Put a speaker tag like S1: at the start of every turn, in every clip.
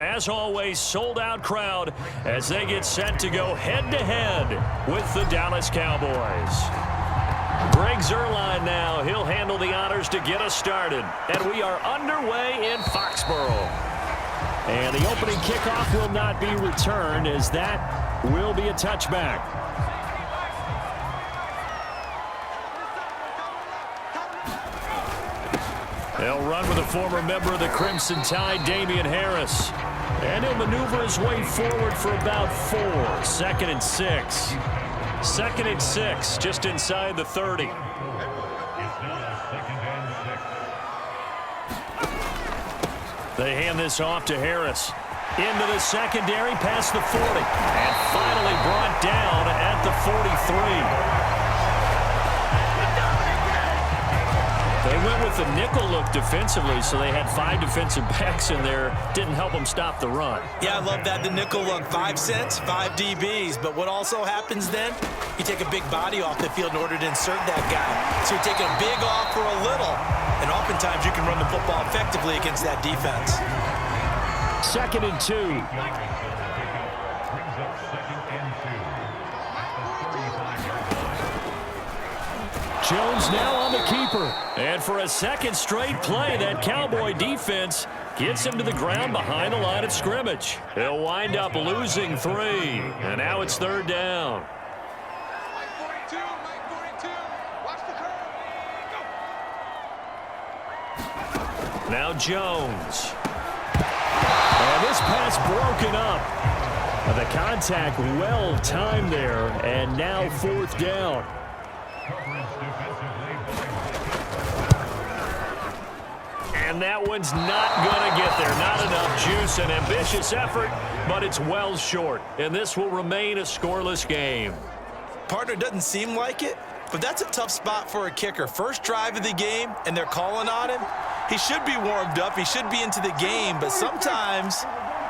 S1: As always, sold-out crowd as they get set to go head-to-head with the Dallas Cowboys. Greg Zuerlein now. He'll handle the honors to get us started. And we are underway in Foxborough. And the opening kickoff will not be returned as that will be a touchback. They'll run with a former member of the Crimson Tide, Damian Harris. And he'll maneuver his way forward for about 4. 2nd and 6. 2nd and 6, just inside the 30. They hand this off to Harris. Into the secondary, past the 40. And finally brought down at the 43. They went with the nickel look defensively, so they had 5 defensive backs in there. Didn't help them stop the run.
S2: Yeah, I love that, the nickel look. 5 cents, 5 DBs. But what also happens then, you take a big body off the field in order to insert that guy. So you're taking a big off for a little. And oftentimes you can run the football effectively against that defense.
S1: 2nd and 2. Jones now on the keeper. And for a second straight play, that Cowboy defense gets him to the ground behind the line of scrimmage. He'll wind up losing 3. And now it's 3rd down. Now Jones. And this pass broken up. The contact well timed there. And now 4th down. And that one's not going to get there. Not enough juice. An ambitious effort, but it's well short. And this will remain a scoreless game.
S2: Partner, doesn't seem like it, but that's a tough spot for a kicker. First drive of the game, and they're calling on him. He should be warmed up. He should be into the game, but sometimes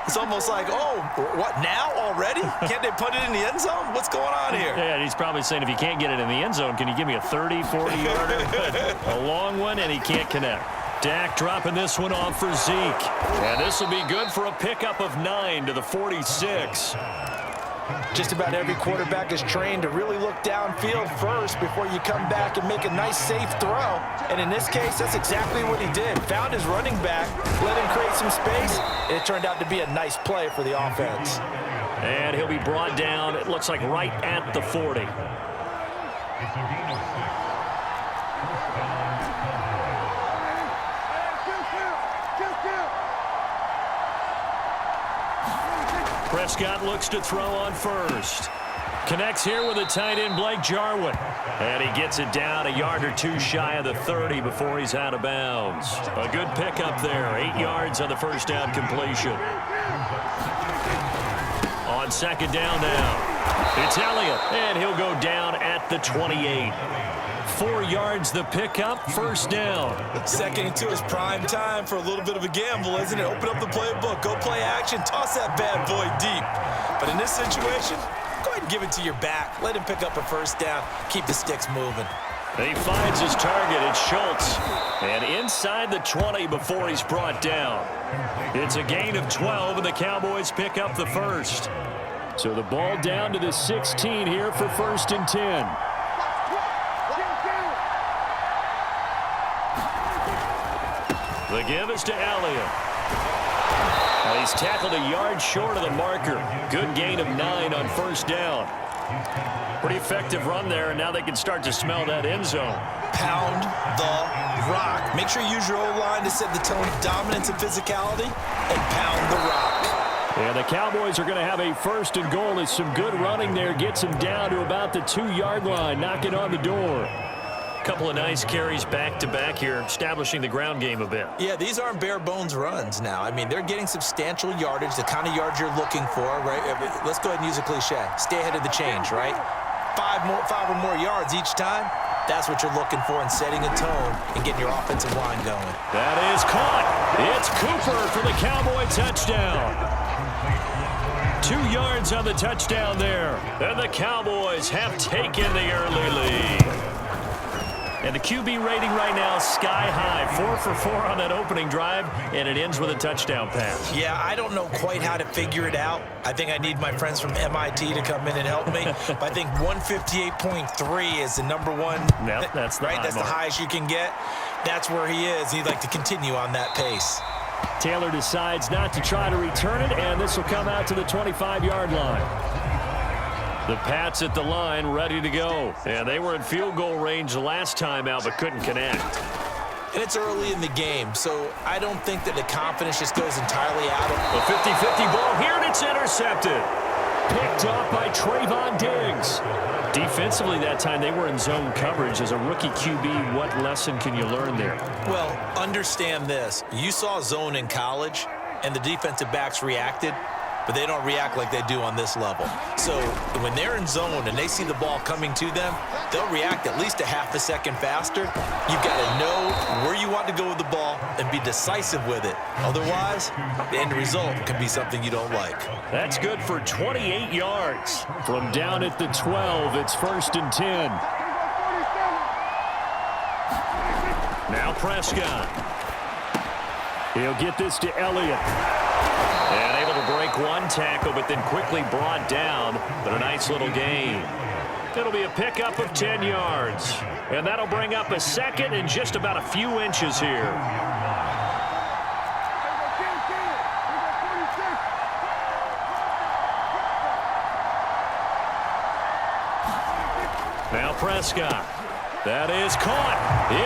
S2: it's almost like, oh, what, now already? Can't they put it in the end zone? What's going on here?
S1: Yeah, and he's probably saying, if you can't get it in the end zone, can you give me a 30, 40-yarder? A long one, and he can't connect. Dak dropping this one off for Zeke. And this will be good for a pickup of 9 to the 46.
S3: Just about every quarterback is trained to really look downfield first before you come back and make a nice, safe throw. And in this case, that's exactly what he did. Found his running back, let him create some space, and it turned out to be a nice play for the offense.
S1: And he'll be brought down, it looks like right at the 40. Prescott looks to throw on first. Connects here with a tight end, Blake Jarwin. And he gets it down a yard or 2 shy of the 30 before he's out of bounds. A good pickup there. 8 yards on the first down completion. On 2nd down now. It's Elliott. And he'll go down at the 28. 4 yards the pickup, 1st down.
S2: 2nd and 2 is prime time for a little bit of a gamble, isn't it? Open up the playbook, go play action, toss that bad boy deep. But in this situation, go ahead and give it to your back. Let him pick up a 1st down, keep the sticks moving.
S1: He finds his target, it's Schultz. And inside the 20 before he's brought down. It's a gain of 12, and the Cowboys pick up the 1st. So the ball down to the 16 here for 1st and 10. The give is to Elliott. He's tackled a yard short of the marker. Good gain of 9 on 1st down. Pretty effective run there, and now they can start to smell that end zone.
S2: Pound the rock. Make sure you use your O-line to set the tone of dominance and physicality, and pound the rock.
S1: And the Cowboys are going to have a 1st and goal. It's some good running there. Gets him down to about the 2-yard line. Knocking on the door. Couple of nice carries back-to-back here, establishing the ground game a bit.
S2: Yeah, these aren't bare-bones runs now. I mean, they're getting substantial yardage, the kind of yards you're looking for, right? Let's go ahead and use a cliche. Stay ahead of the change, right? 5 or more yards each time. That's what you're looking for in setting a tone and getting your offensive line going.
S1: That is caught. It's Cooper for the Cowboy touchdown. 2 yards on the touchdown there. And the Cowboys have taken the early lead. And the QB rating right now is sky high. 4 for 4 on that opening drive, and it ends with a touchdown pass.
S3: Yeah, I don't know quite how to figure it out. I think I need my friends from MIT to come in and help me. But I think 158.3 is the number one.
S1: Yep, that's the
S3: right.
S1: high
S3: That's
S1: mark.
S3: the highest you can get. That's where he is. He'd like to continue on that pace.
S1: Taylor decides not to try to return it, and this will come out to the 25-yard line. The Pats at the line, ready to go. And they were in field goal range last time out, but couldn't connect.
S3: And it's early in the game, so I don't think that the confidence just goes entirely out of
S1: A 50-50 ball here, and it's intercepted. Picked up by Trayvon Diggs. Defensively that time, they were in zone coverage. As a rookie QB, what lesson can you learn there?
S3: Well, understand this. You saw zone in college, and the defensive backs reacted, but they don't react like they do on this level. So when they're in zone and they see the ball coming to them, they'll react at least a half a second faster. You've got to know where you want to go with the ball and be decisive with it. Otherwise, the end result can be something you don't like.
S1: That's good for 28 yards. From down at the 12, it's 1st and 10. Now Prescott. He'll get this to Elliott. And able to break one tackle, but then quickly brought down. But a nice little gain. It'll be a pickup of 10 yards. And that'll bring up a second and just about a few inches here. Now Prescott. That is caught.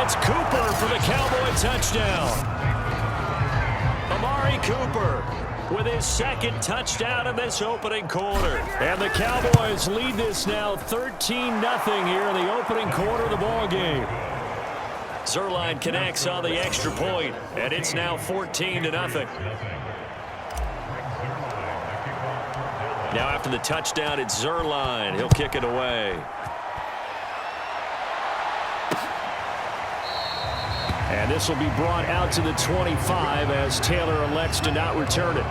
S1: It's Cooper for the Cowboy touchdown. Amari Cooper with his second touchdown in this opening quarter. And the Cowboys lead this now 13-0 here in the opening quarter of the ball game. Zerline connects on the extra point, and it's now 14-0. Now after the touchdown, it's Zerline. He'll kick it away. And this will be brought out to the 25 as Taylor elects to not return it.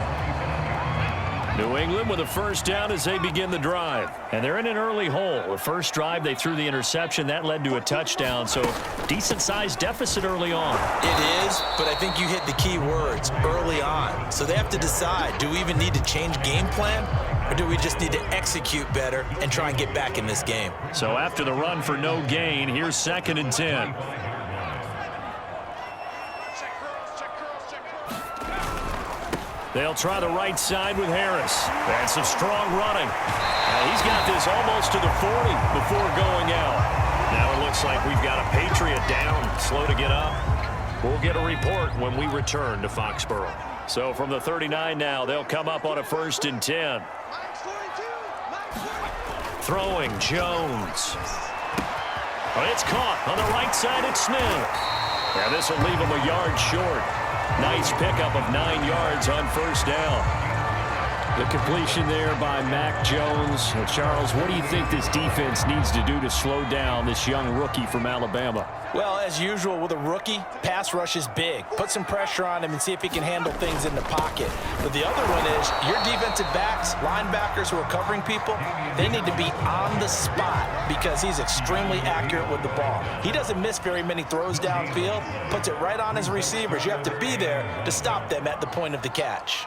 S1: New England with a first down as they begin the drive. And they're in an early hole. The first drive, they threw the interception. That led to a touchdown. So decent-sized deficit early on.
S3: It is, but I think you hit the key words, early on. So they have to decide, do we even need to change game plan? Or do we just need to execute better and try and get back in this game?
S1: So after the run for no gain, here's 2nd and 10. They'll try the right side with Harris. And some strong running. He's got this almost to the 40 before going out. Now it looks like we've got a Patriot down, slow to get up. We'll get a report when we return to Foxborough. So from the 39 now, they'll come up on a 1st and 10. Throwing Jones. It's caught on the right side at Smith. And this will leave him a yard short. Nice pickup of 9 yards on 1st down. The completion there by Mac Jones. Charles, what do you think this defense needs to do to slow down this young rookie from Alabama?
S3: Well, as usual with a rookie, pass rush is big. Put some pressure on him and see if he can handle things in the pocket. But the other one is your defensive backs, linebackers who are covering people, they need to be on the spot because he's extremely accurate with the ball. He doesn't miss very many throws downfield, puts it right on his receivers. You have to be there to stop them at the point of the catch.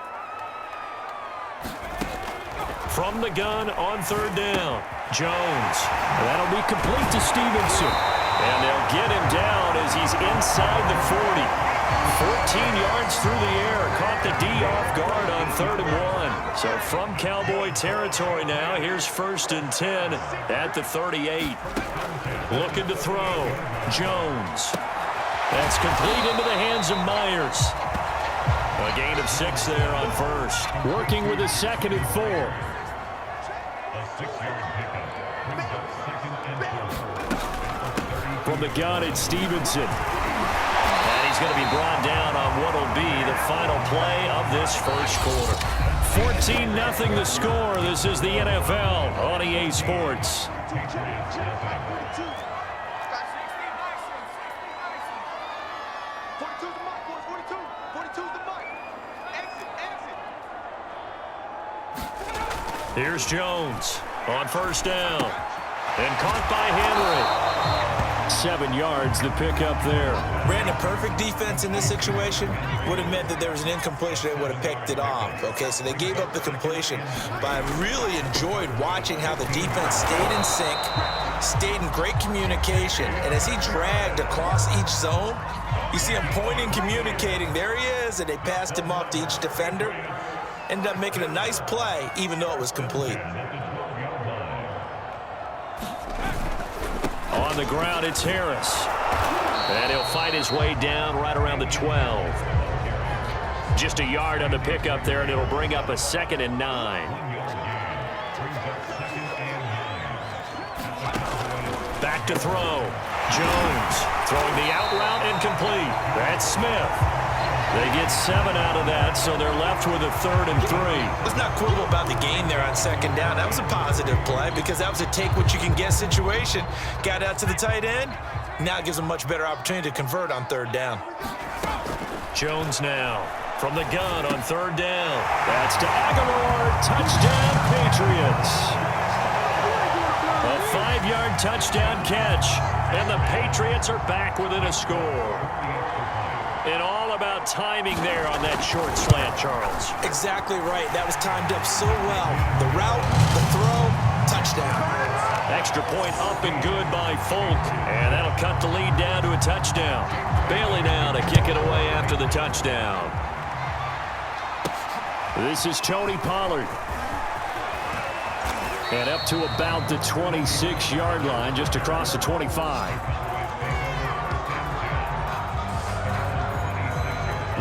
S1: From the gun on 3rd down, Jones. That'll be complete to Stevenson. And they'll get him down as he's inside the 40. 14 yards through the air. Caught the D off guard on 3rd and 1. So from Cowboy territory now, here's 1st and 10 at the 38. Looking to throw. Jones. That's complete into the hands of Myers. A gain of 6 there on 1st. Working with a 2nd and 4. From the gun, it's Stevenson. And he's going to be brought down on what will be the final play of this first quarter. 14-0 the score. This is the NFL on EA Sports. Here's Jones on 1st down. And caught by Henry. 7 yards, the pickup there.
S3: Brandon, perfect defense in this situation would have meant that there was an incompletion. They would have picked it off. Okay, so they gave up the completion. But I really enjoyed watching how the defense stayed in sync, stayed in great communication. And as he dragged across each zone, you see him pointing, communicating. There he is, and they passed him off to each defender. Ended up making a nice play, even though it was complete.
S1: On the ground, it's Harris. And he'll fight his way down right around the 12. Just a yard on the pickup there, and it'll bring up a 2nd and 9. Back to throw. Jones throwing the out route incomplete. That's Smith. They get 7 out of that, so they're left with a 3rd and 3.
S3: Let's not quibble about the gain there on 2nd down. That was a positive play because that was a take-what-you-can-get situation. Got out to the tight end. Now it gives them a much better opportunity to convert on 3rd down.
S1: Jones now from the gun on 3rd down. That's to Aguilar. Touchdown, Patriots. A 5-yard touchdown catch, and the Patriots are back within a score. And all about timing there on that short slant, Charles.
S3: Exactly right. That was timed up so well. The route, the throw, touchdown.
S1: Extra point up and good by Folk. And that'll cut the lead down to a touchdown. Bailey now to kick it away after the touchdown. This is Tony Pollard. And up to about the 26-yard line, just across the 25.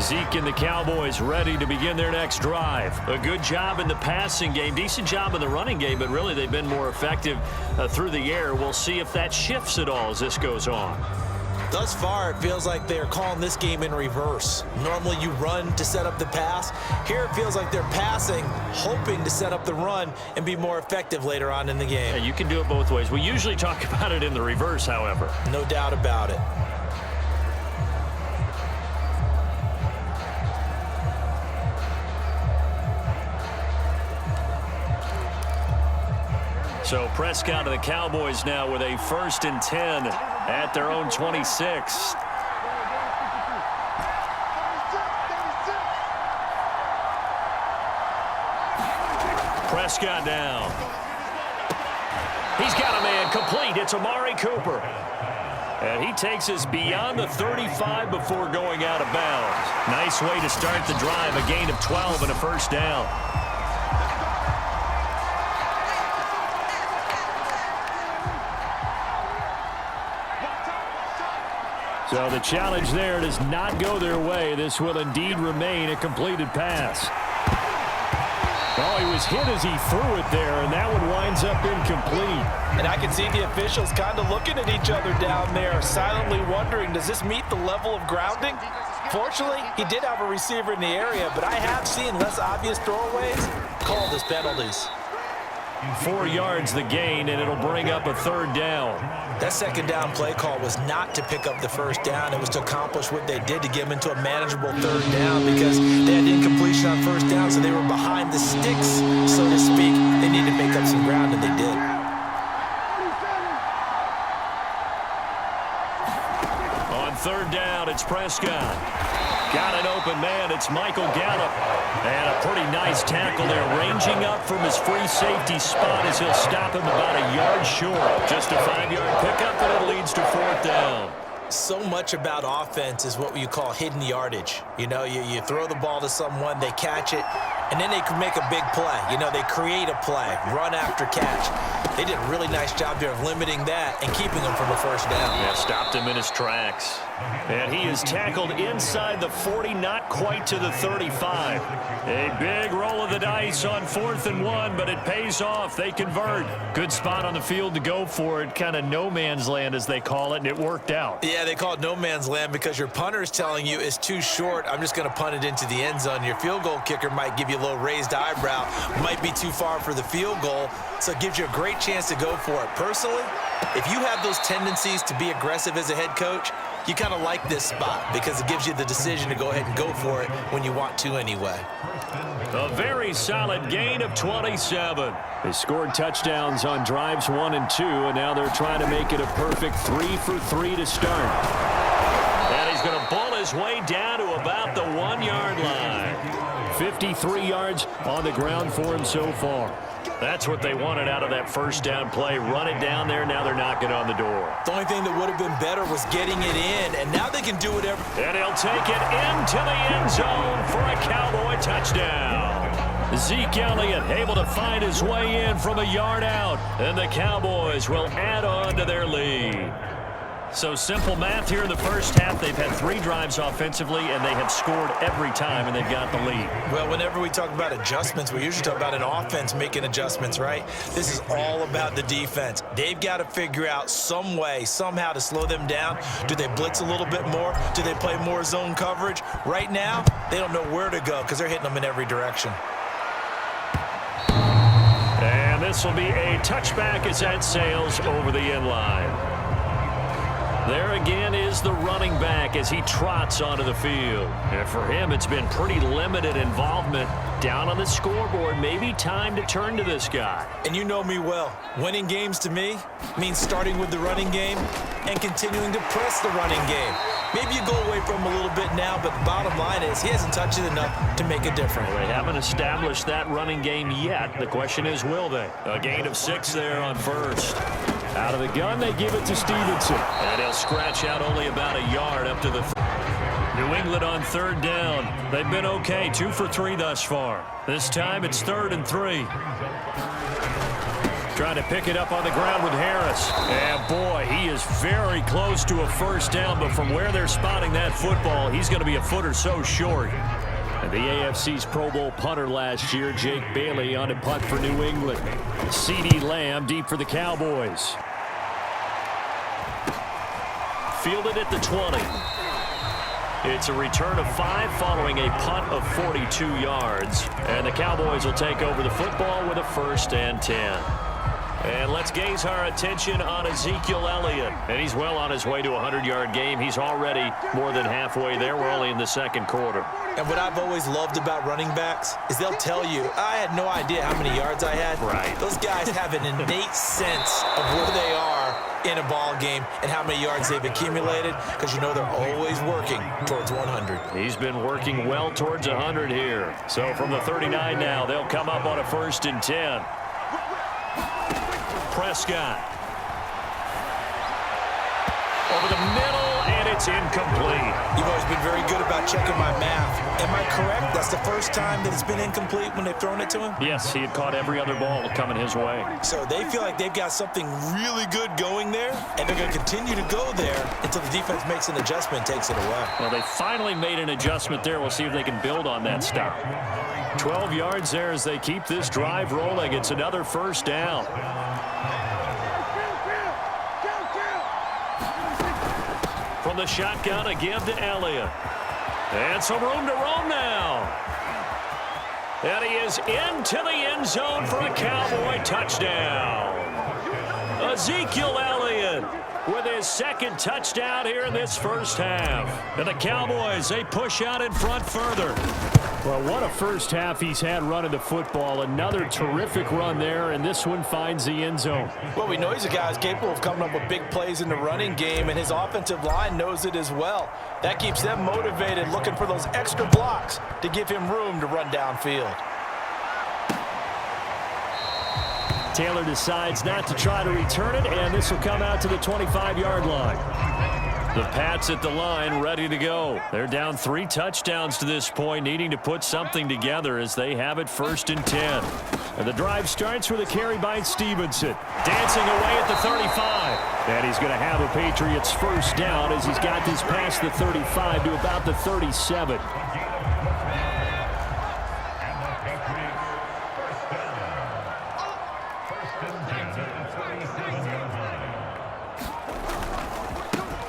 S1: Zeke and the Cowboys ready to begin their next drive. A good job in the passing game, decent job in the running game, but really they've been more effective through the air. We'll see if that shifts at all as this goes on.
S3: Thus far, it feels like they're calling this game in reverse. Normally you run to set up the pass. Here it feels like they're passing, hoping to set up the run and be more effective later on in the game.
S1: Yeah, you can do it both ways. We usually talk about it in the reverse, however.
S3: No doubt about it.
S1: So Prescott and the Cowboys now with a 1st and 10 at their own 26. Prescott down. He's got a man complete. It's Amari Cooper. And he takes us beyond the 35 before going out of bounds. Nice way to start the drive. A gain of 12 and a 1st down. So the challenge there does not go their way. This will indeed remain a completed pass. Oh, he was hit as he threw it there, and that one winds up incomplete.
S3: And I can see the officials kind of looking at each other down there, silently wondering, does this meet the level of grounding? Fortunately, he did have a receiver in the area, but I have seen less obvious throwaways called as penalties.
S1: 4 yards the gain, and it'll bring up a 3rd down.
S3: That 2nd down play call was not to pick up the 1st down. It was to accomplish what they did to get them into a manageable 3rd down because they had incompletion on 1st down, so they were behind the sticks, so to speak. They needed to make up some ground, and they did.
S1: On 3rd down, it's Prescott. Got an open man. It's Michael Gallup. And a pretty nice tackle there, ranging up from his free safety spot as he'll stop him about a yard short. Just a 5-yard pickup, and it leads to 4th down.
S3: So much about offense is what you call hidden yardage. You know, you throw the ball to someone, they catch it, and then they can make a big play. You know, they create a play, run after catch. They did a really nice job there of limiting that and keeping him from a 1st down.
S1: Yeah, stopped him in his tracks. And he is tackled inside the 40, not quite to the 35. A big roll of the dice on 4th and 1, but it pays off. They convert. Good spot on the field to go for it. Kind of no man's land, as they call it, and it worked out.
S3: Yeah, they call it no man's land because your punter is telling you it's too short. I'm just going to punt it into the end zone. Your field goal kicker might give you a
S2: little raised eyebrow. Might be too far for the field goal, so it gives you a great chance to go for it. Personally, if you have those tendencies to be aggressive as a head coach, you kind of like this spot because it gives you the decision to go ahead and go for it when you want to anyway.
S1: A very solid gain of 27. They scored touchdowns on drives 1 and 2, and now they're trying to make it a perfect 3 for 3 to start. And he's going to bull his way down to about the 1-yard line. 53 yards on the ground for him so far. That's what they wanted out of that first down play. Run it down there. Now they're knocking on the door.
S2: The only thing that would have been better was getting it in, and now they can do whatever.
S1: And he'll take it into the end zone for a Cowboy touchdown. Zeke Elliott able to find his way in from a yard out, and the Cowboys will add on to their lead. So simple math here in the first half. They've had 3 drives offensively, and they have scored every time, and they've got the lead.
S2: Well, whenever we talk about adjustments, we usually talk about an offense making adjustments, right? This is all about the defense. They've got to figure out some way, somehow to slow them down. Do they blitz a little bit more? Do they play more zone coverage? Right now, they don't know where to go because they're hitting them in every direction.
S1: And this will be a touchback as that sails over the end line. There again is the running back as he trots onto the field. And for him, it's been pretty limited involvement down on the scoreboard. Maybe time to turn to this guy.
S2: And you know me well. Winning games to me means starting with the running game and continuing to press the running game. Maybe you go away from him a little bit now, but the bottom line is he hasn't touched it enough to make a difference.
S1: Well, they haven't established that running game yet. The question is, will they? A gain of 6 there on first. Out of the gun, they give it to Stevenson. And he'll scratch out only about a yard up to the New England on 3rd down. They've been okay, 2 for 3 thus far. This time it's 3rd and 3. Trying to pick it up on the ground with Harris. And boy, he is very close to a first down, but from where they're spotting that football, he's going to be a foot or so short. And the AFC's Pro Bowl punter last year, Jake Bailey, on a punt for New England. CeeDee Lamb deep for the Cowboys. Fielded at the 20. It's a return of 5 following a punt of 42 yards. And the Cowboys will take over the football with a 1st and 10. And let's gaze our attention on Ezekiel Elliott. And he's well on his way to a 100-yard game. He's already more than halfway there. We're only in the 2nd quarter.
S2: And what I've always loved about running backs is they'll tell you, I had no idea how many yards I had.
S1: Right.
S2: Those guys have an innate sense of where they are in a ball game and how many yards they've accumulated because you know they're always working towards 100.
S1: He's been working well towards 100 here. So from the 39 now, they'll come up on a 1st and 10. Prescott. Over the middle, and it's incomplete.
S2: You've always been very good about checking my math. Am I correct? That's the first time that it's been incomplete when they've thrown it to him?
S1: Yes, he had caught every other ball coming his way.
S2: So they feel like they've got something really good going there, and they're going to continue to go there until the defense makes an adjustment and takes it away.
S1: Well, they finally made an adjustment there. We'll see if they can build on that stop. 12 yards there as they keep this drive rolling. It's another 1st down. From the shotgun, a give to Elliott. And some room to roam now. And he is into the end zone for a Cowboy touchdown. Ezekiel Elliott with his 2nd touchdown here in this first half. And the Cowboys, they push out in front further. Well, what a first half he's had running the football. Another terrific run there, and this one finds the end zone.
S3: Well, we know he's a guy who's capable of coming up with big plays in the running game, and his offensive line knows it as well. That keeps them motivated, looking for those extra blocks to give him room to run downfield.
S1: Taylor decides not to try to return it, and this will come out to the 25-yard line. The Pats at the line, ready to go. They're down 3 touchdowns to this point, needing to put something together as they have it 1st and 10. And the drive starts with a carry by Stevenson. Dancing away at the 35. And he's going to have a Patriots 1st down as he's got this past the 35 to about the 37.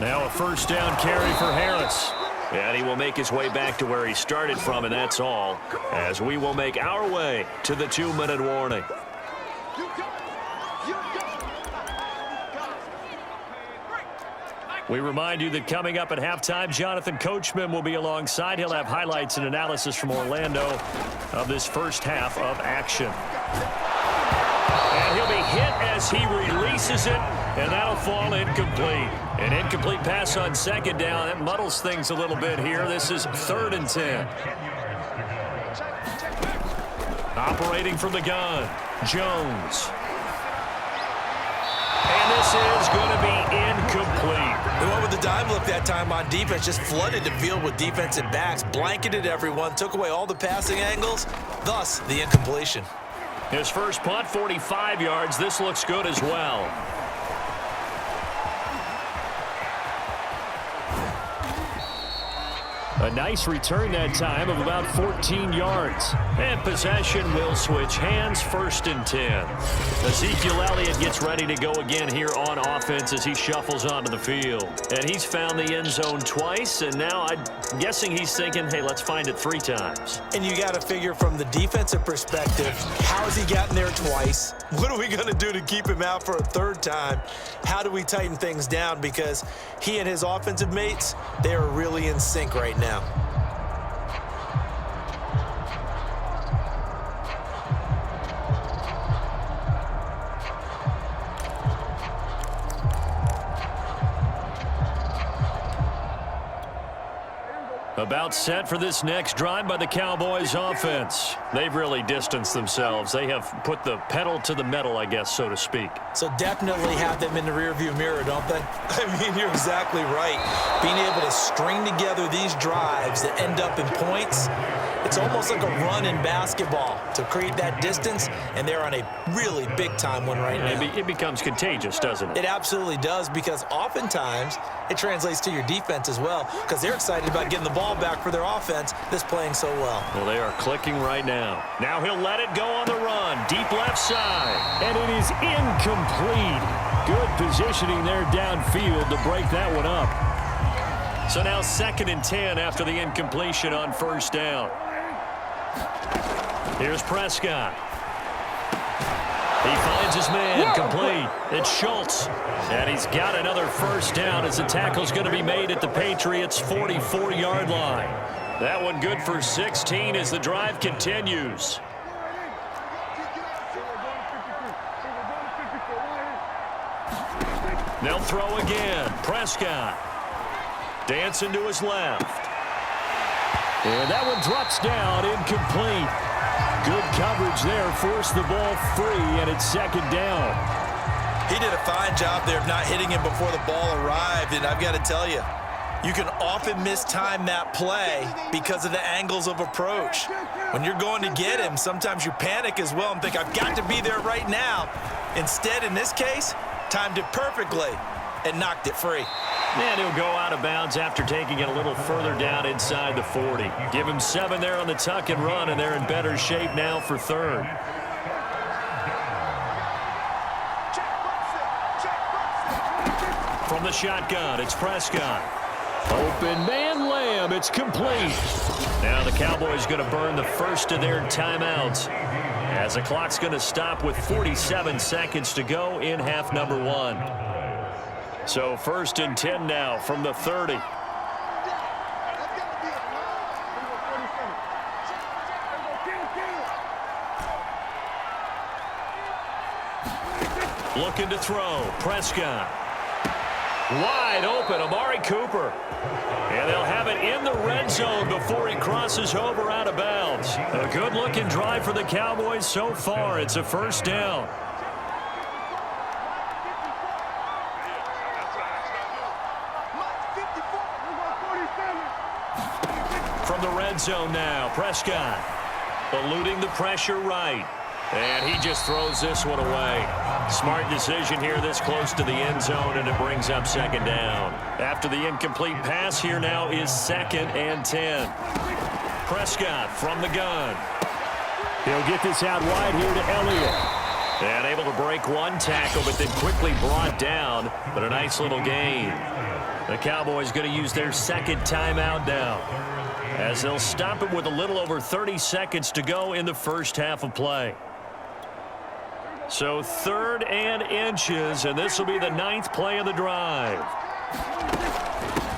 S1: Now a 1st down carry for Harris. And he will make his way back to where he started from, and that's all, as we will make our way to the 2-minute warning. We remind you that coming up at halftime, Jonathan Coachman will be alongside. He'll have highlights and analysis from Orlando of this first half of action. And he'll be hit as he releases it, and that'll fall incomplete. An incomplete pass on second down. That muddles things a little bit here. This is 3rd and 10. Operating from the gun, Jones. And this is going to be incomplete.
S2: They went with the dime look that time on defense, just flooded the field with defensive backs, blanketed everyone, took away all the passing angles, thus the incompletion.
S1: His first punt, 45 yards. This looks good as well. A nice return that time of about 14 yards. And possession will switch hands, 1st and 10. Ezekiel Elliott gets ready to go again here on offense as he shuffles onto the field. And he's found the end zone twice, and now I'm guessing he's thinking, hey, let's find it 3 times.
S2: And you got to figure from the defensive perspective, how has he gotten there twice? What are we going to do to keep him out for a 3rd time? How do we tighten things down? Because he and his offensive mates, they are really in sync right now.
S1: About set for this next drive by the Cowboys offense. They've really distanced themselves. They have put the pedal to the metal, I guess, so to speak.
S2: So definitely have them in the rearview mirror, don't they? I mean, you're exactly right. Being able to string together these drives that end up in points, it's almost like a run in basketball to create that distance, and they're on a really big-time one right now.
S1: It becomes contagious, doesn't it?
S2: It absolutely does, because oftentimes it translates to your defense as well, because they're excited about getting the ball back for their offense that's playing so well.
S1: Well, they are clicking right now. Now he'll let it go on the run. Deep left side. And it is incomplete. Good positioning there downfield to break that one up. So now 2nd and 10 after the incompletion on 1st down. Here's Prescott. He finds his man, complete. It's Schultz. And he's got another 1st down as the tackle's going to be made at the Patriots' 44-yard line. That one good for 16 as the drive continues. They'll throw again. Prescott. Dancing to his left. And that one drops down, incomplete. Good coverage there, forced the ball free, and it's 2nd down.
S2: He did a fine job there of not hitting him before the ball arrived, and I've got to tell you, you can often mistime that play because of the angles of approach. When you're going to get him, sometimes you panic as well and think, I've got to be there right now. Instead, in this case, timed it perfectly and knocked it free.
S1: And he'll go out of bounds after taking it a little further down inside the 40. Give him 7 there on the tuck and run, and they're in better shape now for 3rd. From the shotgun, it's Prescott. Open man, Lamb. It's complete. Now the Cowboys going to burn the first of their timeouts as the clock's going to stop with 47 seconds to go in half number 1. So 1st and 10 now from the 30. Looking to throw. Prescott. Wide open. Amari Cooper. And they'll have it in the red zone before he crosses over out of bounds. A good-looking drive for the Cowboys so far. It's a 1st down. From the red zone now, Prescott eluding the pressure right. And he just throws this one away. Smart decision here this close to the end zone, and it brings up 2nd down. After the incomplete pass, here now is 2nd and 10. Prescott from the gun. He'll get this out wide here to Elliott. And able to break one tackle, but then quickly brought down. But a nice little gain. The Cowboys going to use their second timeout now, as they'll stop it with a little over 30 seconds to go in the first half of play. So 3rd and inches, and this will be the 9th play of the drive.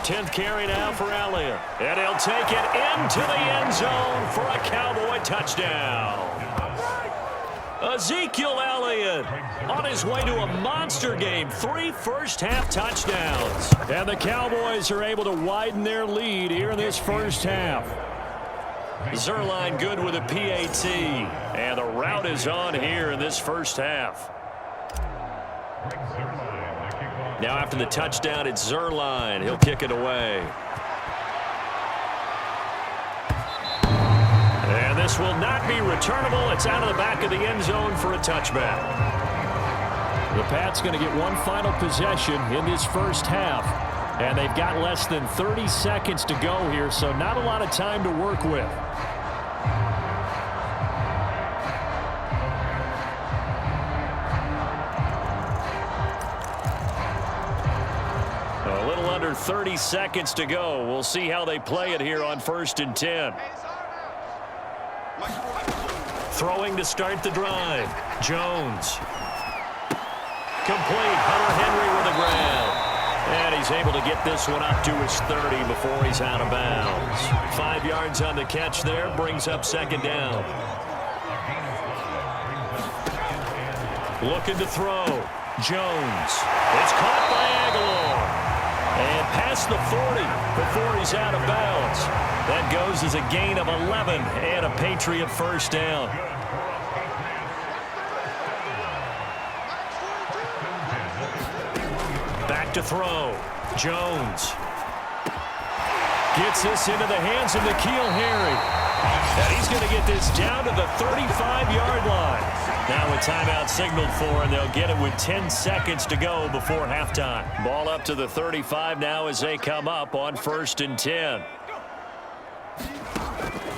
S1: 10th carry now for Elliott, and he'll take it into the end zone for a Cowboy touchdown. Ezekiel Elliott on his way to a monster game. 3 first-half touchdowns. And the Cowboys are able to widen their lead here in this first half. Zerline good with a PAT. And the route is on here in this first half. Now after the touchdown, it's Zerline. He'll kick it away. And this will not be returnable. It's out of the back of the end zone for a touchback. The Pats going to get one final possession in this first half. And they've got less than 30 seconds to go here, so not a lot of time to work with. A little under 30 seconds to go. We'll see how they play it here on 1st and 10. Throwing to start the drive. Jones. Complete. Hunter Henry with a grab. And he's able to get this one up to his 30 before he's out of bounds. 5 yards on the catch there. Brings up 2nd down. Looking to throw. Jones. It's caught by Aguilar. And past the 40 before he's out of bounds. That goes as a gain of 11 and a Patriot first down. Back to throw. Jones. Gets this into the hands of N'Keal Harry. And he's going to get this down to the 35-yard line. Now a timeout signaled for, and they'll get it with 10 seconds to go before halftime. Ball up to the 35 now as they come up on 1st and 10.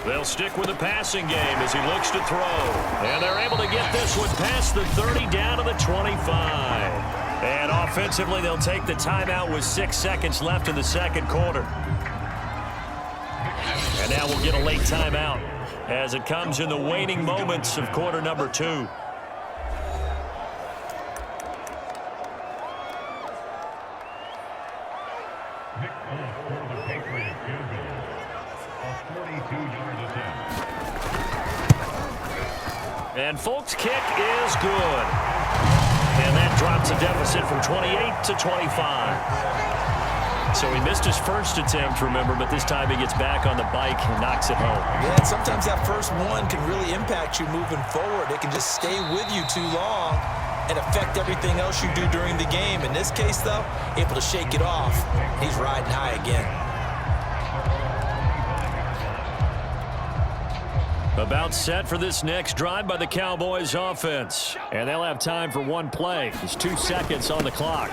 S1: They'll stick with the passing game as he looks to throw. And they're able to get this one past the 30 down to the 25. And offensively, they'll take the timeout with 6 seconds left in the second quarter. And now we'll get a late timeout as it comes in the waning moments of quarter number 2. And Folk's kick is good. And that drops a deficit from 28 to 25. So he missed his first attempt, remember, but this time he gets back on the bike and knocks it home.
S2: Yeah, and sometimes that first one can really impact you moving forward. It can just stay with you too long and affect everything else you do during the game. In this case, though, able to shake it off. He's riding high again.
S1: About set for this next drive by the Cowboys offense. And they'll have time for one play. There's 2 seconds on the clock.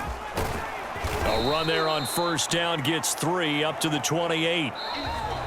S1: A run there on 1st down gets 3 up to the 28.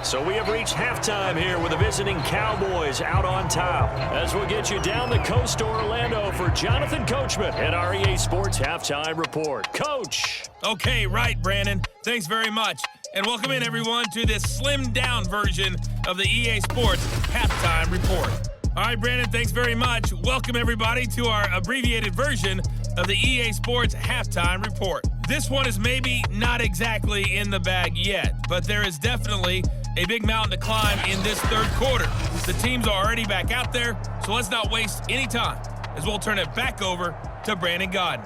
S1: So we have reached halftime here with the visiting Cowboys out on top. As we'll get you down the coast to Orlando for Jonathan Coachman at our EA Sports Halftime Report. Coach.
S4: Okay, right, Brandon. Thanks very much. And welcome in, everyone, to this slimmed-down version of the EA Sports Halftime Report. All right, Brandon, thanks very much. Welcome, everybody, to our abbreviated version of the EA Sports Halftime Report. This one is maybe not exactly in the bag yet, but there is definitely a big mountain to climb in this third quarter. The teams are already back out there, so let's not waste any time as we'll turn it back over to Brandon Godden.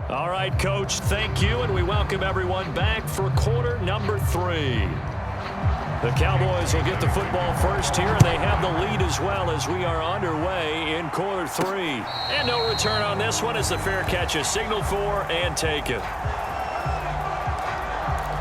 S1: All right, Coach, thank you, and we welcome everyone back for quarter number 3. The Cowboys will get the football first here, and they have the lead as well as we are underway in quarter 3. And no return on this one as the fair catch is signaled for and taken.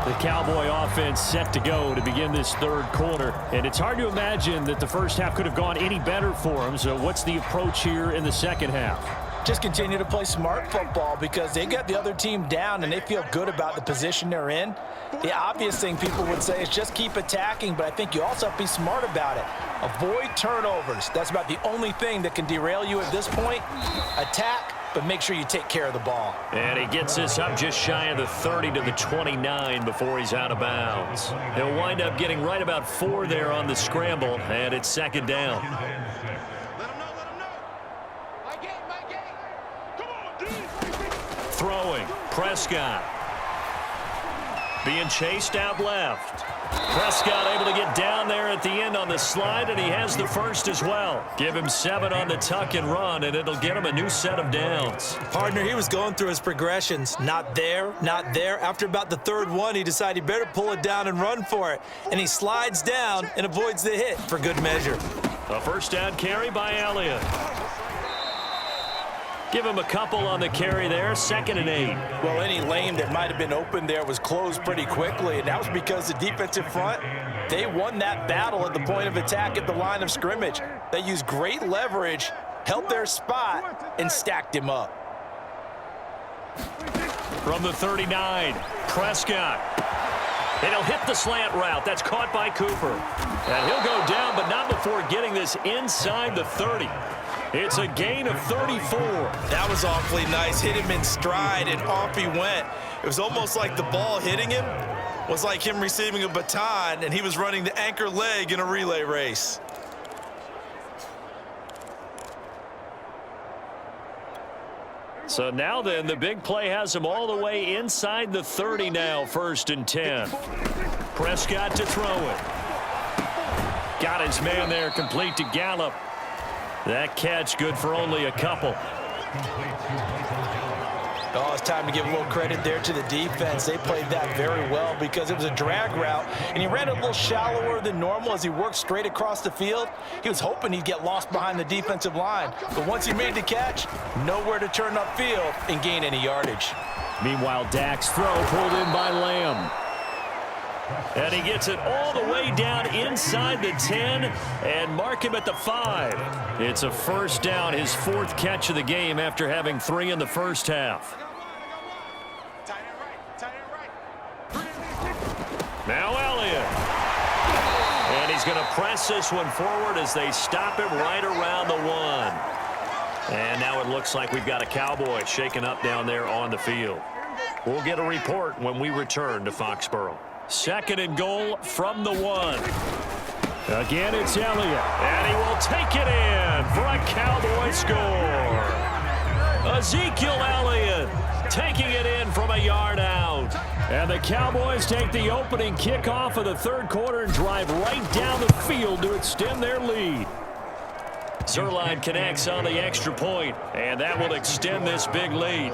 S1: The Cowboy offense set to go to begin this third quarter. And it's hard to imagine that the first half could have gone any better for them. So what's the approach here in the second half?
S3: Just continue to play smart football because they got the other team down and they feel good about the position they're in. The obvious thing people would say is just keep attacking, but I think you also have to be smart about it. Avoid turnovers. That's about the only thing that can derail you at this point. Attack, but make sure you take care of the ball.
S1: And he gets this up just shy of the 30 to the 29 before he's out of bounds. He'll wind up getting right about 4 there on the scramble, and it's second down. Throwing, Prescott. Being chased out left. Prescott able to get down there at the end on the slide, and he has the first as well. Give him 7 on the tuck and run, and it'll get him a new set of downs.
S2: Partner, he was going through his progressions. Not there, not there. After about the third one, he decided he better pull it down and run for it. And he slides down and avoids the hit for good measure.
S1: A first down carry by Elliott. Give him a couple on the carry there, 2nd and 8.
S3: Well, any lane that might have been open there was closed pretty quickly, and that was because the defensive front, they won that battle at the point of attack at the line of scrimmage. They used great leverage, held their spot, and stacked him up.
S1: From the 39, Prescott. And he'll hit the slant route. That's caught by Cooper. And he'll go down, but not before getting this inside the 30. It's a gain of 34.
S2: That was awfully nice. Hit him in stride, and off he went. It was almost like the ball hitting him was like him receiving a baton, and he was running the anchor leg in a relay race.
S1: So now then, the big play has him all the way inside the 30 now, 1st and 10. Prescott to throw it. Got his man there, complete to Gallup. That catch good for only a couple.
S3: Oh, it's time to give a little credit there to the defense. They played that very well because it was a drag route, and he ran a little shallower than normal as he worked straight across the field. He was hoping he'd get lost behind the defensive line, but once he made the catch, nowhere to turn upfield and gain any yardage.
S1: Meanwhile, Dak's throw pulled in by Lamb. And he gets it all the way down inside the 10 and mark him at the 5. It's a first down, his 4th catch of the game after having 3 in the first half. Now Elliott. And he's going to press this one forward as they stop him right around the 1. And now it looks like we've got a Cowboy shaken up down there on the field. We'll get a report when we return to Foxborough. 2nd and goal from the 1. Again, it's Elliott, and he will take it in for a Cowboy score. Ezekiel Elliott taking it in from a yard out. And the Cowboys take the opening kickoff of the 3rd quarter and drive right down the field to extend their lead. Zerline connects on the extra point, and that will extend this big lead.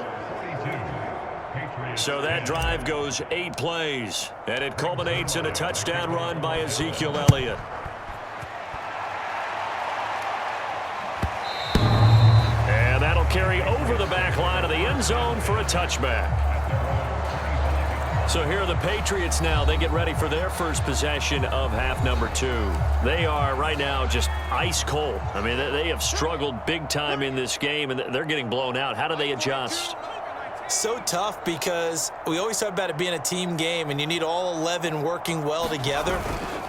S1: So that drive goes 8 plays, and it culminates in a touchdown run by Ezekiel Elliott. And that'll carry over the back line of the end zone for a touchback. So here are the Patriots now. They get ready for their first possession of half number 2. They are right now just ice cold. I mean, they have struggled big time in this game, and they're getting blown out. How do they adjust?
S2: So tough because we always talk about it being a team game and you need all 11 working well together.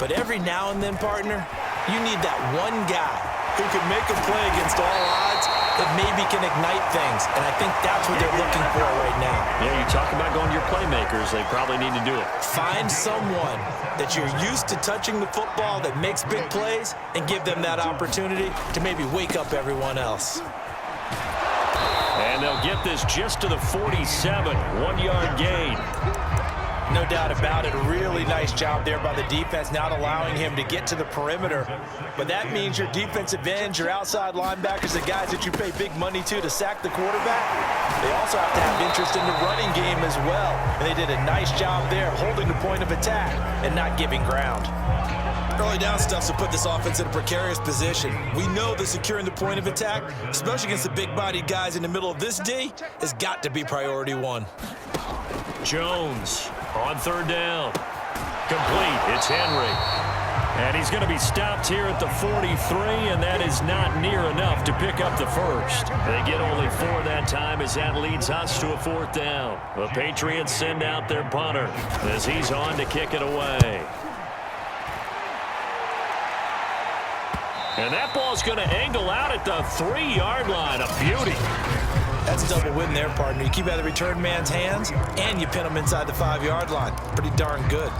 S2: But every now and then, partner, you need that one guy who can make a play against all odds that maybe can ignite things. And I think that's what they're looking for right now.
S1: Yeah, you talk about going to your playmakers. They probably need to do it.
S2: Find someone that you're used to touching the football that makes big plays and give them that opportunity to maybe wake up everyone else.
S1: And they'll get this just to the 47, 1-yard gain.
S3: No doubt about it. A really nice job there by the defense, not allowing him to get to the perimeter. But that means your defensive ends, your outside linebackers, the guys that you pay big money to sack the quarterback, they also have to have interest in the running game as well. And they did a nice job there holding the point of attack and not giving ground.
S2: Early down stuff to put this offense in a precarious position. We know that securing the point of attack, especially against the big-bodied guys in the middle of this D, has got to be priority 1.
S1: Jones on 3rd down. Complete. It's Henry. And he's going to be stopped here at the 43, and that is not near enough to pick up the first. They get only 4 that time as that leads us to a 4th down. The Patriots send out their punter as he's on to kick it away. And that ball's going to angle out at the 3-yard line. A beauty.
S3: That's a double win there, partner. You keep out of the return man's hands, and you pin him inside the 5-yard line. Pretty darn good.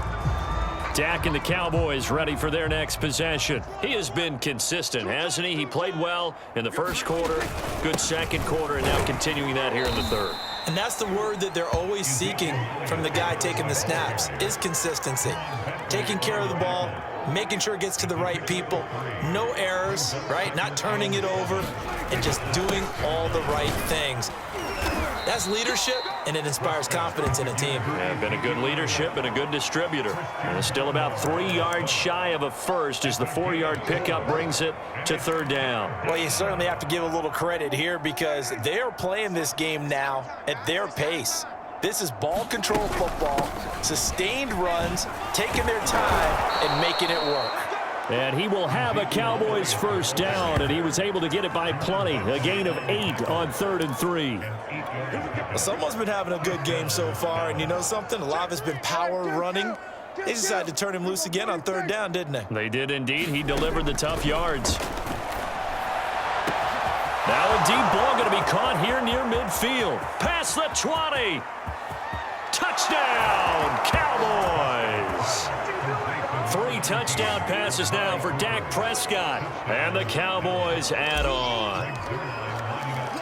S1: Dak and the Cowboys ready for their next possession. He has been consistent, hasn't he? He played well in the first quarter, good second quarter, and now continuing that here in the third.
S2: And that's the word that they're always seeking from the guy taking the snaps, is consistency. Taking care of the ball, making sure it gets to the right people, no errors, right? Not turning it over, and just doing all the right things. That's leadership, and it inspires confidence in a team.
S1: Yeah, been a good leadership and a good distributor. And it's still about 3 yards shy of a first as the 4-yard pickup brings it to third down.
S3: Well, you certainly have to give a little credit here because they're playing this game now at their pace. This is ball control football, sustained runs, taking their time and making it work.
S1: And he will have a Cowboys first down, and he was able to get it by plenty. A gain of 8 on 3rd and 3.
S2: Well, someone's been having a good game so far, and you know something? A lot of it's been power running. They decided to turn him loose again on 3rd down, didn't they?
S1: They did indeed. He delivered the tough yards. Now a deep ball going to be caught here near midfield. Past the 20. Touchdown, Cowboys. 3 touchdown passes now for Dak Prescott. And the Cowboys add on.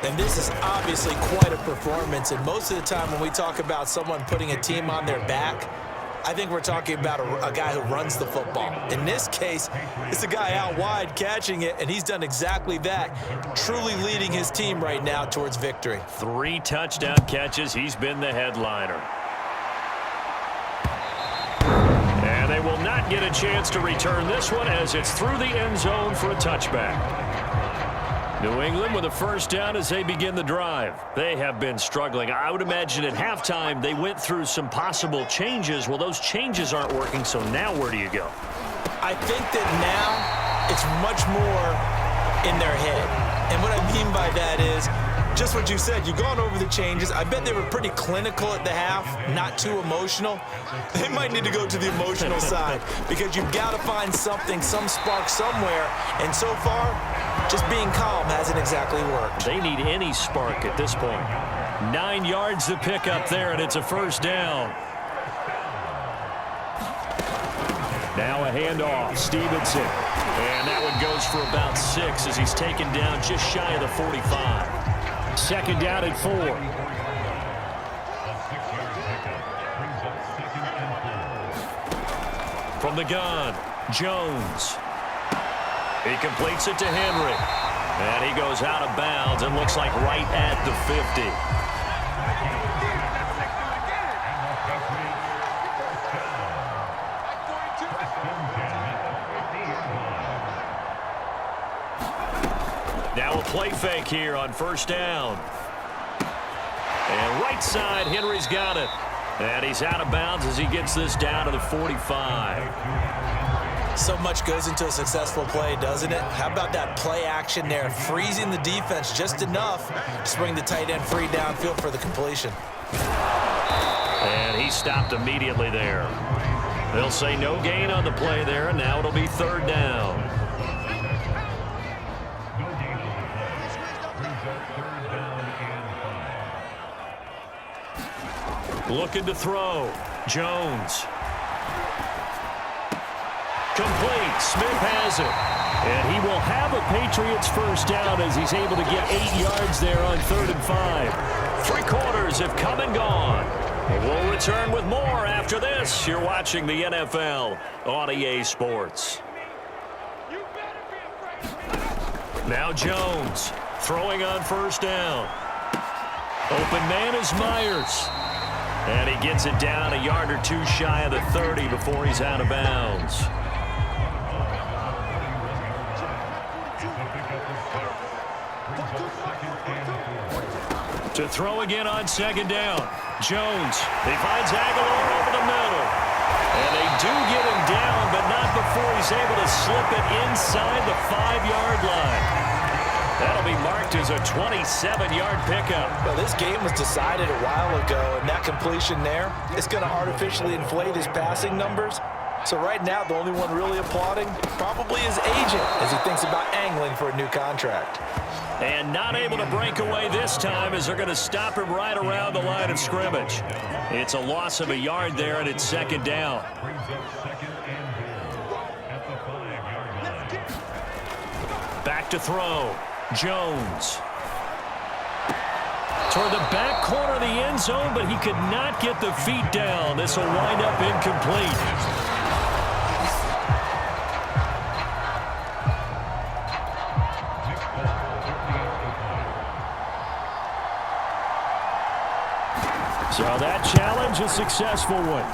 S2: And this is obviously quite a performance. And most of the time when we talk about someone putting a team on their back, I think we're talking about a guy who runs the football. In this case, it's a guy out wide catching it, and he's done exactly that, truly leading his team right now towards victory.
S1: 3 touchdown catches. He's been the headliner. And they will not get a chance to return this one as it's through the end zone for a touchback. New England with a first down as they begin the drive. They have been struggling. I would imagine at halftime they went through some possible changes. Well, those changes aren't working, so now where do you go?
S2: I think that now it's much more in their head. And what I mean by that is just what you said. You've gone over the changes. I bet they were pretty clinical at the half, not too emotional. They might need to go to the emotional side because you've got to find something, some spark somewhere. And so far, just being calm hasn't exactly worked.
S1: They need any spark at this point. 9 yards to pick up there, and it's a first down. Now a handoff, Stevenson. And that one goes for about 6 as he's taken down just shy of the 45. Second down at 4. From the gun, Jones. He completes it to Henry. And he goes out of bounds and looks like right at the 50. Now a play fake here on first down. And right side, Henry's got it. And he's out of bounds as he gets this down to the 45.
S2: So much goes into a successful play, doesn't it? How about that play action there? Freezing the defense just enough to bring the tight end free downfield for the completion.
S1: And he stopped immediately there. They'll say no gain on the play there, and now it'll be third down. Looking to throw. Jones. Complete. Smith has it. And he will have a Patriots first down as he's able to get 8 yards there on 3rd and 5. 3 quarters have come and gone. We'll return with more after this. You're watching the NFL on EA Sports. Now Jones throwing on first down. Open man is Myers. And he gets it down a yard or 2 shy of the 30 before he's out of bounds. To throw again on second down. Jones. He finds Aguilar over the middle. And they do get him down, but not before he's able to slip it inside the 5-yard line. That'll be marked as a 27-yard pickup.
S3: Well, this game was decided a while ago, and that completion there is going to artificially inflate his passing numbers. So right now, the only one really applauding probably his agent as he thinks about angling for a new contract.
S1: And not able to break away this time as they're going to stop him right around the line of scrimmage. It's a loss of a yard there, and it's second down. Back to throw. Jones. Toward the back corner of the end zone, but he could not get the feet down. This will wind up incomplete. So that challenge, a successful one.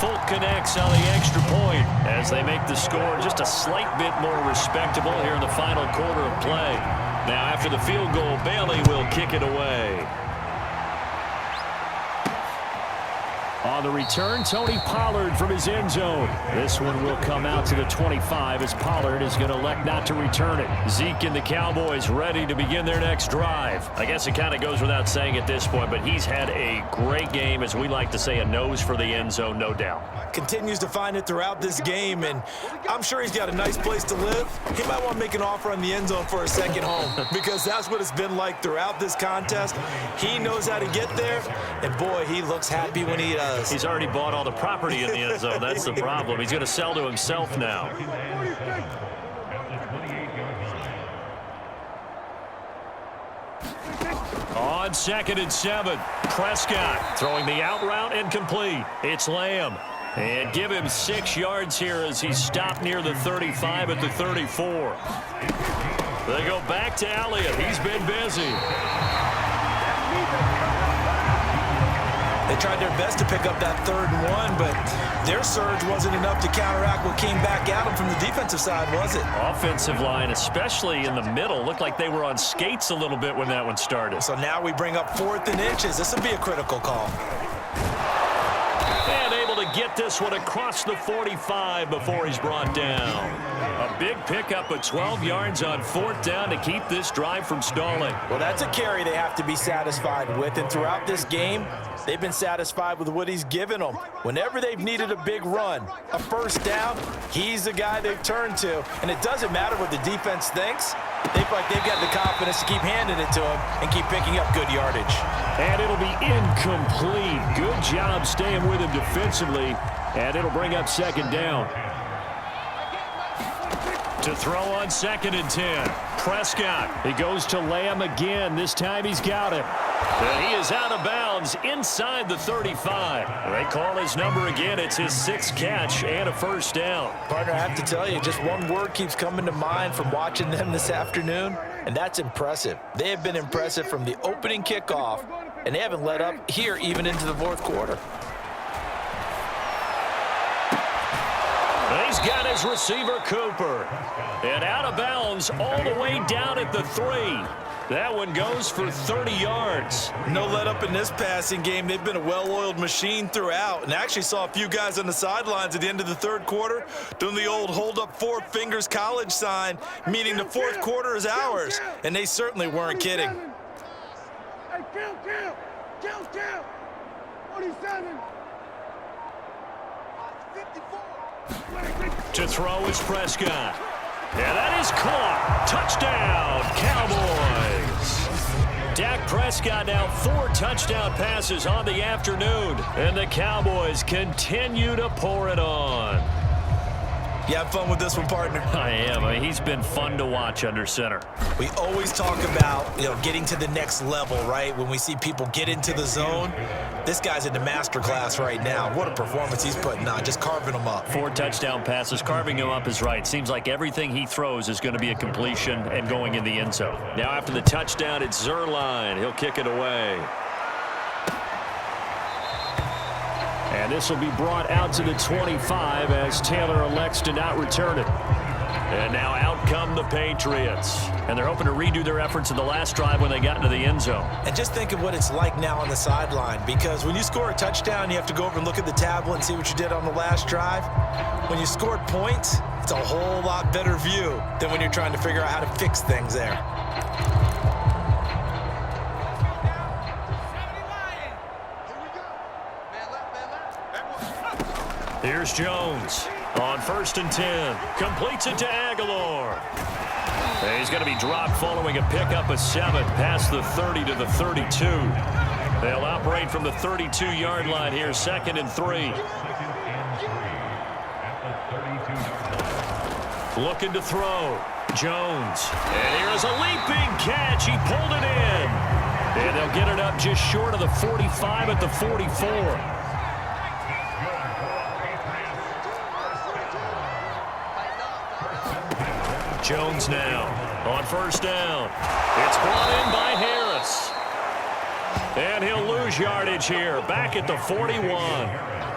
S1: Folk connects on the extra point as they make the score just a slight bit more respectable here in the final quarter of play. Now after the field goal, Bailey will kick it away. On the return, Tony Pollard from his end zone. This one will come out to the 25 as Pollard is going to elect not to return it. Zeke and the Cowboys ready to begin their next drive. I guess it kind of goes without saying at this point, but he's had a great game, as we like to say, a nose for the end zone, no doubt.
S3: Continues to find it throughout this game, and I'm sure he's got a nice place to live. He might want to make an offer on the end zone for a second home because that's what it's been like throughout this contest. He knows how to get there, and boy, he looks happy when he does.
S1: He's already bought all the property in the end zone. That's the problem. He's going to sell to himself now. On 2nd and 7, Prescott throwing the out route and complete. It's Lamb. And give him 6 yards here as he's stopped near the 35 at the 34. They go back to Elliott. He's been busy.
S3: They tried their best to pick up that 3rd and 1, but their surge wasn't enough to counteract what came back at them from the defensive side, was it?
S1: Offensive line, especially in the middle, looked like they were on skates a little bit when that one started.
S3: So now we bring up 4th and inches. This will be a critical call.
S1: And able to get this one across the 45 before he's brought down. A big pickup of 12 yards on 4th down to keep this drive from stalling.
S3: Well, that's a carry they have to be satisfied with, and throughout this game, they've been satisfied with what he's given them. Whenever they've needed a big run, a 1st down, he's the guy they've turned to. And it doesn't matter what the defense thinks. They feel like they've got the confidence to keep handing it to him and keep picking up good yardage.
S1: And it'll be incomplete. Good job staying with him defensively. And it'll bring up 2nd down. To throw on 2nd and 10. Prescott. He goes to Lamb again. This time he's got him. And he is out of bounds inside the 35. They call his number again. It's his 6th catch and a 1st down.
S3: Partner, I have to tell you, just one word keeps coming to mind from watching them this afternoon, and that's impressive. They have been impressive from the opening kickoff, and they haven't let up here even into the 4th quarter.
S1: He's got his receiver, Cooper. And out of bounds all the way down at the 3. That one goes for 30 yards.
S3: No let up in this passing game. They've been a well-oiled machine throughout. And I actually saw a few guys on the sidelines at the end of the 3rd quarter doing the old hold up 4 fingers college sign, meaning the 4th quarter is ours. And they certainly weren't kidding.
S5: Hey, kill. 47. 54.
S1: To throw is Prescott. And that is caught. Touchdown, Cowboys. Dak Prescott now 4 touchdown passes on the afternoon. And the Cowboys continue to pour it on.
S3: You have fun with this one, partner?
S1: I am. I mean, he's been fun to watch under center.
S3: We always talk about, getting to the next level, right? When we see people get into the zone, this guy's in the master class right now. What a performance he's putting on, just carving them up.
S1: 4 touchdown passes, carving him up is right. Seems like everything he throws is going to be a completion and going in the end zone. Now after the touchdown, it's Zerline. He'll kick it away. And this will be brought out to the 25 as Taylor elects to not return it. And now out come the Patriots. And they're hoping to redo their efforts in the last drive when they got into the end zone.
S3: And just think of what it's like now on the sideline, because when you score a touchdown, you have to go over and look at the tablet and see what you did on the last drive. When you scored points, it's a whole lot better view than when you're trying to figure out how to fix things there. Here's Jones on 1st and 10. Completes it to Aguilar.
S1: And he's going to be dropped following a pickup of 7 past the 30 to the 32. They'll operate from the 32-yard line here, 2nd and 3. Looking to throw. Jones. And here's a leaping catch. He pulled it in. And they'll get it up just short of the 45 at the 44. Jones now on 1st down. It's brought in by Harris. And he'll lose yardage here, back at the 41.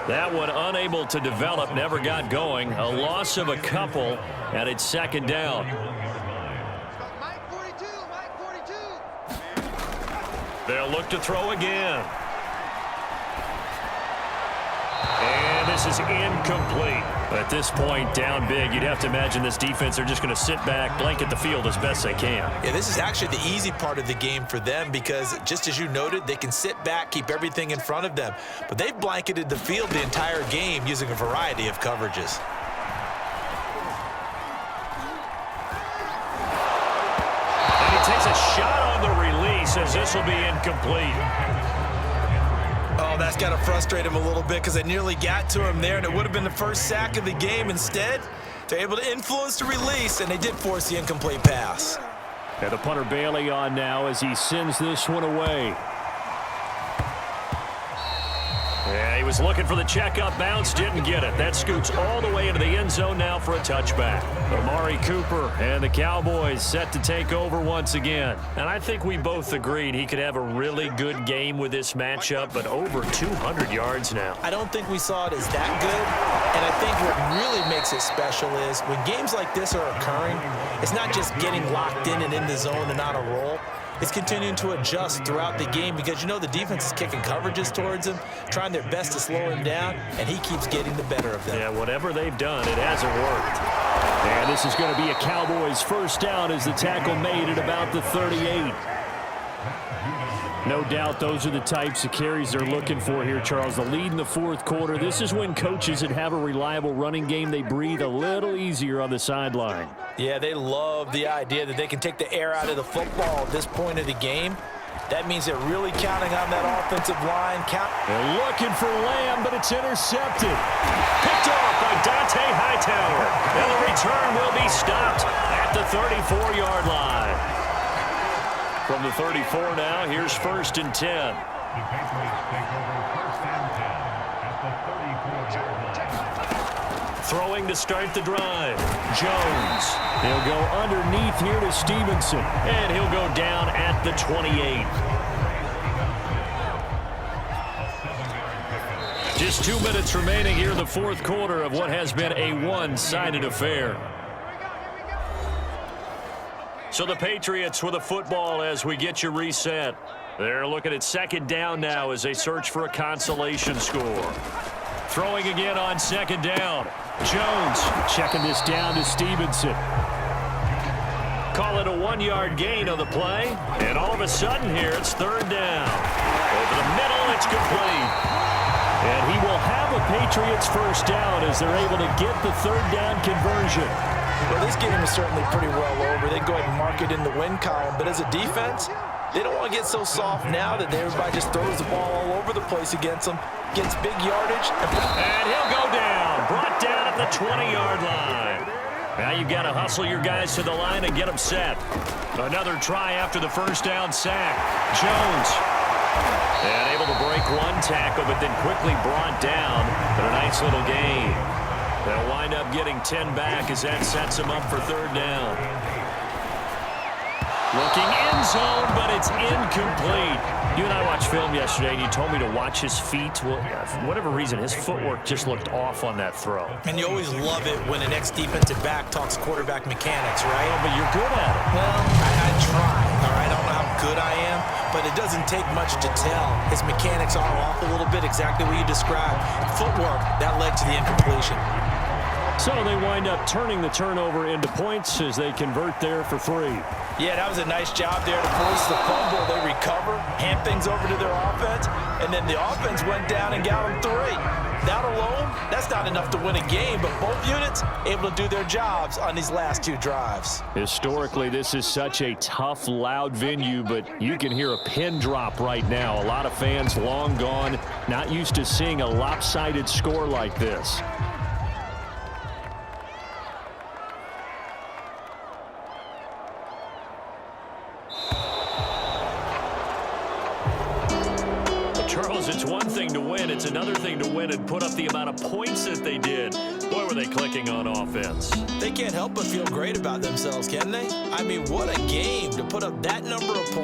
S1: That one unable to develop, never got going. A loss of a couple, and it's 2nd down.
S5: Mike 42, Mike 42.
S1: They'll look to throw again. And this is incomplete. At this point, down big, you'd have to imagine this defense, they're just going to sit back, blanket the field as best they can.
S2: Yeah, this is actually the easy part of the game for them because, just as you noted, they can sit back, keep everything in front of them. But they've blanketed the field the entire game using a variety of coverages.
S1: And he takes a shot on the release as this will be incomplete.
S2: Oh, that's got to frustrate him a little bit because they nearly got to him there, and it would have been the first sack of the game. Instead, they're able to influence the release, and they did force the incomplete pass.
S1: And the punter Bailey on now as he sends this one away. Yeah, he was looking for the checkup bounce, didn't get it. That scoots all the way into the end zone now for a touchback. Amari Cooper and the Cowboys set to take over once again. And I think we both agreed he could have a really good game with this matchup, but over 200 yards now.
S2: I don't think we saw it as that good, and I think what really makes it special is when games like this are occurring, it's not just getting locked in and in the zone and on a roll. It's continuing to adjust throughout the game because, you know, the defense is kicking coverages towards him, trying their best to slow him down, and he keeps getting the better of them.
S1: Yeah, whatever they've done, it hasn't worked. And this is going to be a Cowboys 1st down as the tackle made at about the 38. No doubt those are the types of carries they're looking for here, Charles. The lead in the 4th quarter. This is when coaches that have a reliable running game, they breathe a little easier on the sideline.
S3: Yeah, they love the idea that they can take the air out of the football at this point of the game. That means they're really counting on that offensive line.
S1: They're looking for Lamb, but it's intercepted. Picked off by Dante Hightower. And the return will be stopped at the 34-yard line. From the 34 now, here's 1st and 10. Throwing to start the drive. Jones. He'll go underneath here to Stevenson. And he'll go down at the 28. Just 2 minutes remaining here in the 4th quarter of what has been a one-sided affair. So the Patriots with a football as we get you reset. They're looking at 2nd down now as they search for a consolation score. Throwing again on 2nd down. Jones checking this down to Stevenson. Call it a 1-yard gain on the play. And all of a sudden here, it's 3rd down. Over the middle, it's complete. And he will have a Patriots 1st down as they're able to get the 3rd down conversion.
S3: Well, this game is certainly pretty well over. They go ahead and mark it in the win column. But as a defense, they don't want to get so soft now that everybody just throws the ball all over the place against them. Gets big yardage.
S1: And he'll go down. Brought down at the 20-yard line. Now you've got to hustle your guys to the line and get them set. Another try after the 1st down sack. Jones. And able to break one tackle, but then quickly brought down. But a nice little gain. They'll wind up getting 10 back as that sets them up for 3rd down. Looking in zone, but it's incomplete. You and I watched film yesterday, and you told me to watch his feet. Well, for whatever reason, his footwork just looked off on that throw.
S2: And you always love it when an ex-defensive back talks quarterback mechanics, right?
S1: Well, but you're good at it.
S2: Well, I try, all right? I don't know how good I am, but it doesn't take much to tell. His mechanics are off a little bit, exactly what you described. Footwork, that led to the incompletion.
S1: So they wind up turning the turnover into points as they convert there for 3.
S3: Yeah, that was a nice job there to force the fumble. They recover, hand things over to their offense. and then the offense went down and got them 3. That alone, that's not enough to win a game, but both units able to do their jobs on these last 2 drives.
S1: Historically, this is such a tough, loud venue, but you can hear a pin drop right now. A lot of fans long gone, not used to seeing a lopsided score like this. Charles, it's one thing to win. It's another thing to win and put up the amount of points that they did. Boy, were they clicking on offense.
S2: They can't help but feel great about themselves, can they? I mean, what a game to put up that number of points.